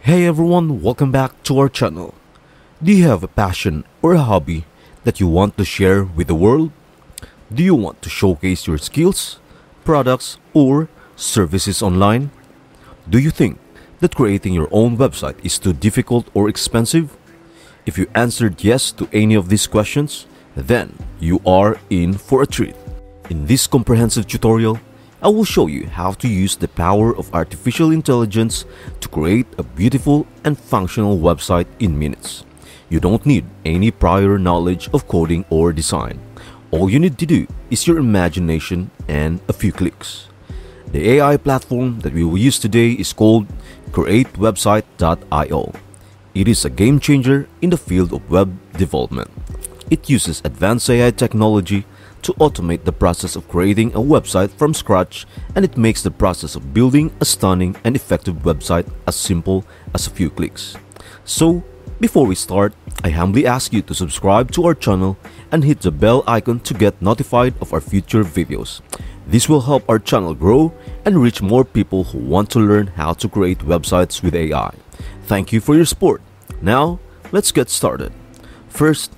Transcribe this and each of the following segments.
Hey everyone, welcome back to our channel. Do you have a passion or a hobby that you want to share with the world? Do you want to showcase your skills, products, or services online? Do you think that creating your own website is too difficult or expensive? If you answered yes to any of these questions, then you are in for a treat. In this comprehensive tutorial, I will show you how to use the power of artificial intelligence to create a beautiful and functional website in minutes. You don't need any prior knowledge of coding or design. All you need to do is your imagination and a few clicks. The AI platform that we will use today is called CreateWebsite.io. It is a game changer in the field of web development. It uses advanced AI technology to automate the process of creating a website from scratch, and it makes the process of building a stunning and effective website as simple as a few clicks. So, before we start, I humbly ask you to subscribe to our channel and hit the bell icon to get notified of our future videos. This will help our channel grow and reach more people who want to learn how to create websites with AI. Thank you for your support. Now, let's get started. First,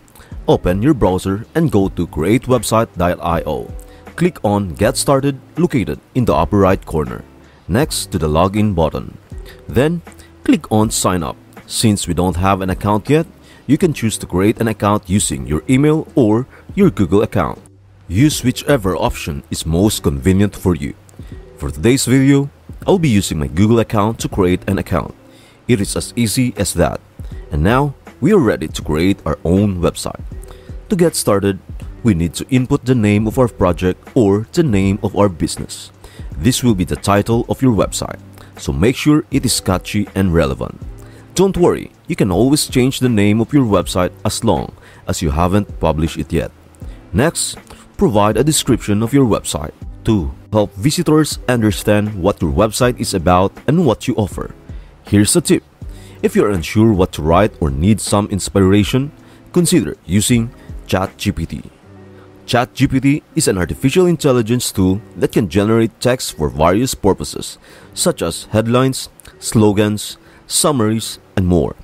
open your browser and go to CreateWebsite.io. Click on Get Started located in the upper right corner, next to the Login button. Then, click on Sign Up. Since we don't have an account yet, you can choose to create an account using your email or your Google account. Use whichever option is most convenient for you. For today's video, I'll be using my Google account to create an account. It is as easy as that. And now, we are ready to create our own website. To get started, we need to input the name of our project or the name of our business. This will be the title of your website, so make sure it is catchy and relevant. Don't worry, you can always change the name of your website as long as you haven't published it yet. Next, provide a description of your website to help visitors understand what your website is about and what you offer. Here's a tip. If you're unsure what to write or need some inspiration, consider using ChatGPT. ChatGPT is an artificial intelligence tool that can generate text for various purposes, such as headlines, slogans, summaries, and more.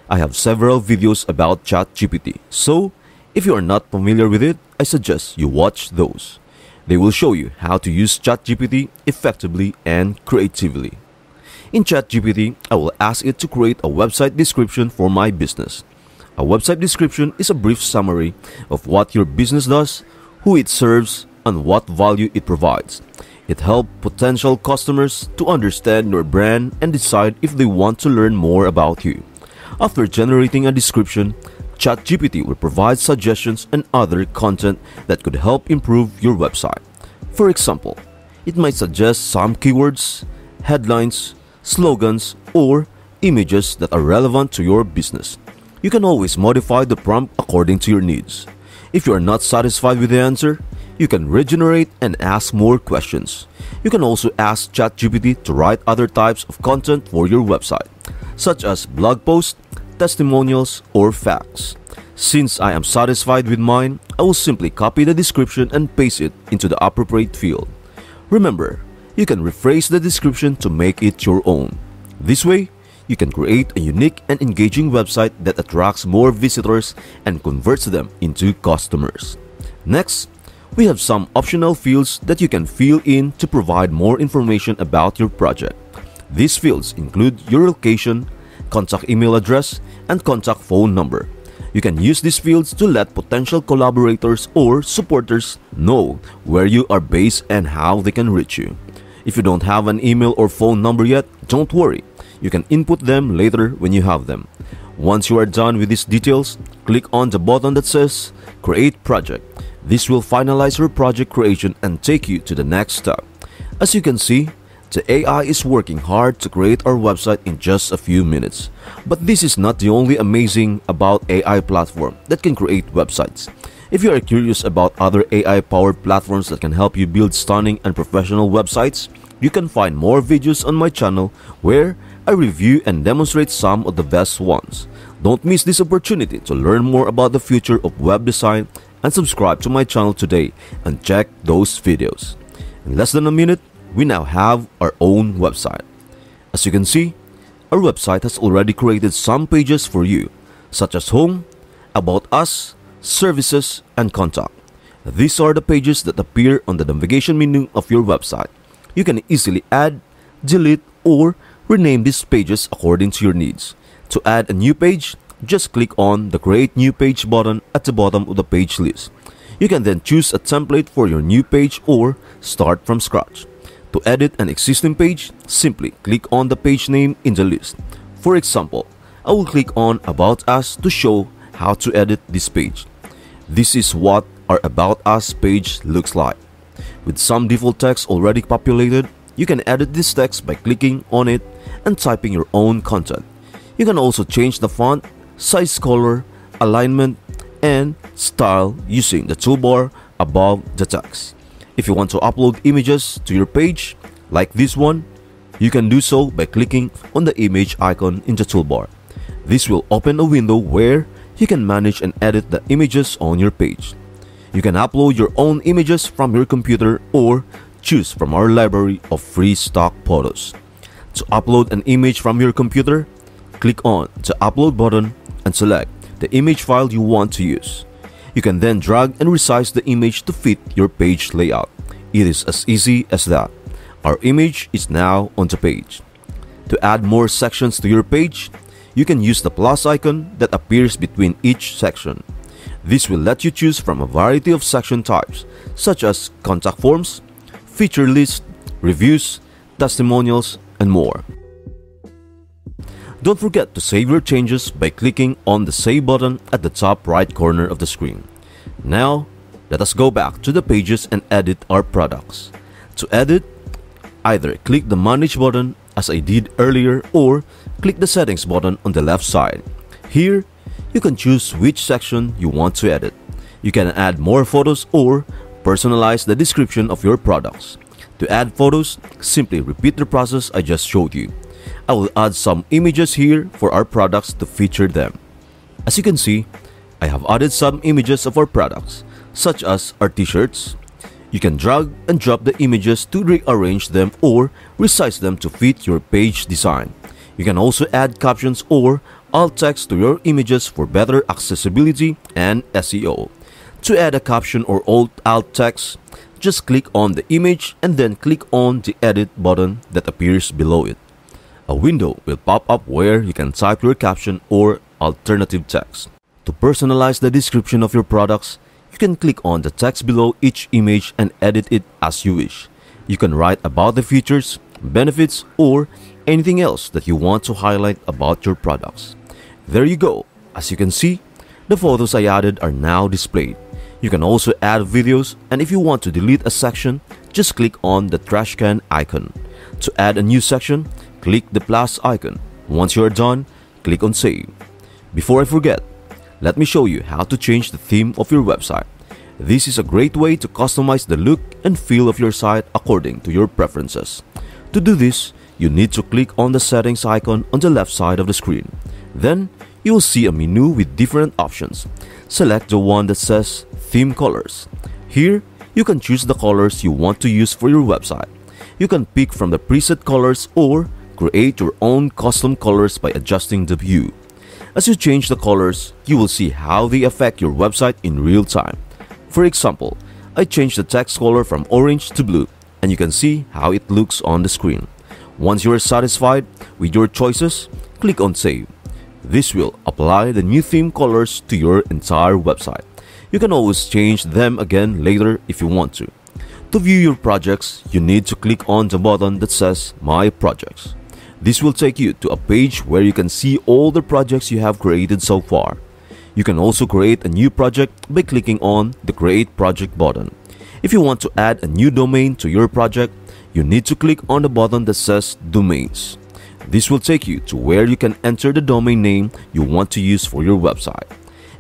I have several videos about ChatGPT, so if you are not familiar with it, I suggest you watch those. They will show you how to use ChatGPT effectively and creatively. In ChatGPT, I will ask it to create a website description for my business. A website description is a brief summary of what your business does, who it serves, and what value it provides. It helps potential customers to understand your brand and decide if they want to learn more about you. After generating a description, ChatGPT will provide suggestions and other content that could help improve your website. For example, it might suggest some keywords, headlines, slogans, or images that are relevant to your business. You can always modify the prompt according to your needs. If you are not satisfied with the answer, you can regenerate and ask more questions. You can also ask ChatGPT to write other types of content for your website, such as blog posts, testimonials, or facts. Since I am satisfied with mine, I will simply copy the description and paste it into the appropriate field. Remember, you can rephrase the description to make it your own. This way, you can create a unique and engaging website that attracts more visitors and converts them into customers. Next, we have some optional fields that you can fill in to provide more information about your project. These fields include your location, contact email address, and contact phone number. You can use these fields to let potential collaborators or supporters know where you are based and how they can reach you. If you don't have an email or phone number yet, don't worry. You can input them later when you have them. Once you are done with these details, click on the button that says Create Project. This will finalize your project creation and take you to the next step. As you can see, the AI is working hard to create our website in just a few minutes. But this is not the only amazing about AI platform that can create websites. If you are curious about other AI-powered platforms that can help you build stunning and professional websites, you can find more videos on my channel where I review and demonstrate some of the best ones. Don't miss this opportunity to learn more about the future of web design and subscribe to my channel today and check those videos. In less than a minute, we now have our own website. As you can see, our website has already created some pages for you, such as Home, About Us, Services, and Contact. These are the pages that appear on the navigation menu of your website. You can easily add, delete, or rename these pages according to your needs. To add a new page, just click on the Create New Page button at the bottom of the page list. You can then choose a template for your new page or start from scratch. To edit an existing page, simply click on the page name in the list. For example, I will click on About Us to show how to edit this page. This is what our About Us page looks like. With some default text already populated, you can edit this text by clicking on it and typing your own content. You can also change the font, size, color, alignment, and style using the toolbar above the text. If you want to upload images to your page, like this one, you can do so by clicking on the image icon in the toolbar. This will open a window where you can manage and edit the images on your page. You can upload your own images from your computer or choose from our library of free stock photos. To upload an image from your computer, click on the Upload button and select the image file you want to use. You can then drag and resize the image to fit your page layout. It is as easy as that. Our image is now on the page. To add more sections to your page, you can use the plus icon that appears between each section. This will let you choose from a variety of section types, such as contact forms, feature lists, reviews, testimonials, and more. Don't forget to save your changes by clicking on the Save button at the top right corner of the screen. Now, let us go back to the pages and edit our products. To edit, either click the Manage button as I did earlier or click the Settings button on the left side. Here, you can choose which section you want to edit. You can add more photos or personalize the description of your products. To add photos, simply repeat the process I just showed you. I will add some images here for our products to feature them. As you can see, I have added some images of our products, such as our t-shirts. You can drag and drop the images to rearrange them or resize them to fit your page design. You can also add captions or alt text to your images for better accessibility and SEO. To add a caption or alt text, just click on the image and then click on the Edit button that appears below it. A window will pop up where you can type your caption or alternative text. To personalize the description of your products, you can click on the text below each image and edit it as you wish. You can write about the features, benefits, or anything else that you want to highlight about your products. There you go. As you can see, the photos I added are now displayed. You can also add videos, and if you want to delete a section, just click on the trash can icon. To add a new section, click the plus icon. Once you are done, click on Save. Before I forget, let me show you how to change the theme of your website. This is a great way to customize the look and feel of your site according to your preferences. To do this, you need to click on the settings icon on the left side of the screen. Then, you will see a menu with different options. Select the one that says Theme Colors. Here, you can choose the colors you want to use for your website. You can pick from the preset colors or create your own custom colors by adjusting the view. As you change the colors, you will see how they affect your website in real time. For example, I changed the text color from orange to blue, and you can see how it looks on the screen. Once you are satisfied with your choices, click on Save. This will apply the new theme colors to your entire website. You can always change them again later if you want to. To view your projects, you need to click on the button that says My Projects. This will take you to a page where you can see all the projects you have created so far. You can also create a new project by clicking on the Create Project button. If you want to add a new domain to your project, you need to click on the button that says Domains. This will take you to where you can enter the domain name you want to use for your website.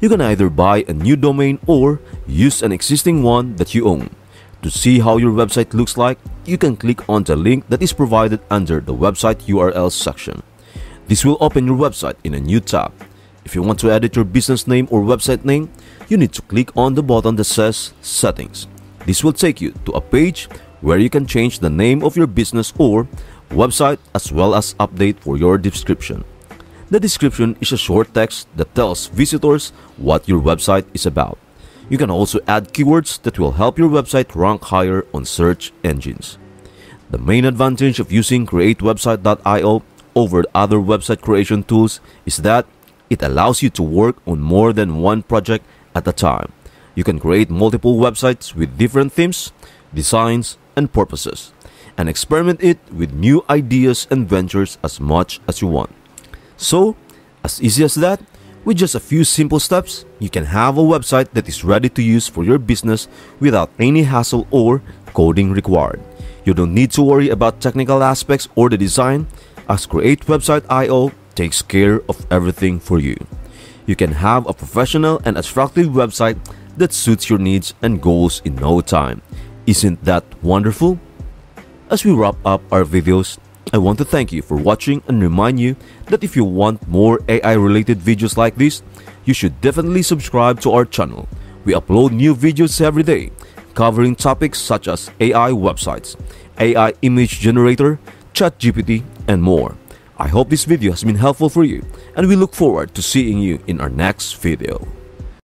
You can either buy a new domain or use an existing one that you own. To see how your website looks like, you can click on the link that is provided under the website URLs section. This will open your website in a new tab. If you want to edit your business name or website name, you need to click on the button that says Settings. This will take you to a page where you can change the name of your business or website as well as update for your description. The description is a short text that tells visitors what your website is about. You can also add keywords that will help your website rank higher on search engines. The main advantage of using CreateWebsite.io over other website creation tools is that it allows you to work on more than one project at a time. You can create multiple websites with different themes, designs, and purposes, and experiment it with new ideas and ventures as much as you want. So, as easy as that, with just a few simple steps, you can have a website that is ready to use for your business without any hassle or coding required. You don't need to worry about technical aspects or the design, as CreateWebsite.io takes care of everything for you. You can have a professional and attractive website that suits your needs and goals in no time. Isn't that wonderful? As we wrap up our videos, I want to thank you for watching and remind you that if you want more AI-related videos like this, you should definitely subscribe to our channel. We upload new videos every day, covering topics such as AI websites, AI image generator, ChatGPT, and more. I hope this video has been helpful for you, and we look forward to seeing you in our next video.